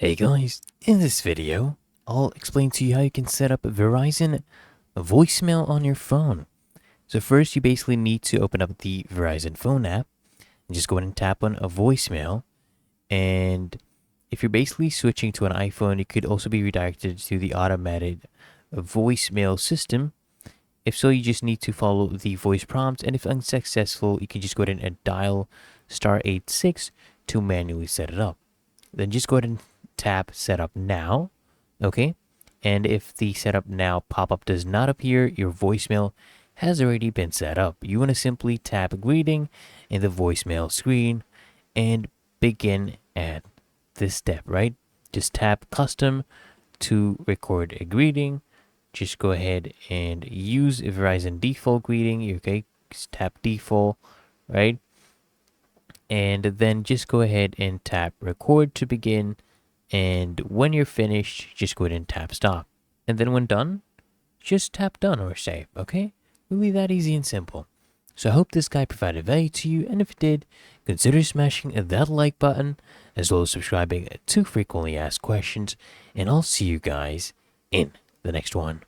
Hey guys, in this video, I'll explain to you how you can set up Verizon voicemail on your phone. So first, you basically need to open up the Verizon phone app and just go ahead and tap on a voicemail. And if you're basically switching to an iPhone, you could also be redirected to the automated voicemail system. If so, you just need to follow the voice prompt, and if unsuccessful, you can just go ahead and dial *86 to manually set it up. Then just go ahead and tap setup now. Okay. And if the setup now pop-up does not appear, your voicemail has already been set up. You want to simply tap greeting in the voicemail screen and begin at this step, right? Just tap custom to record a greeting. Just go ahead and use a Verizon default greeting. Okay. Just tap default, right? And then just go ahead and tap record to begin. And when you're finished, just go ahead and tap stop. And then when done, just tap done or save, okay? Really that easy and simple. So I hope this guide provided value to you, and if it did, consider smashing that like button, as well as subscribing to frequently asked questions, and I'll see you guys in the next one.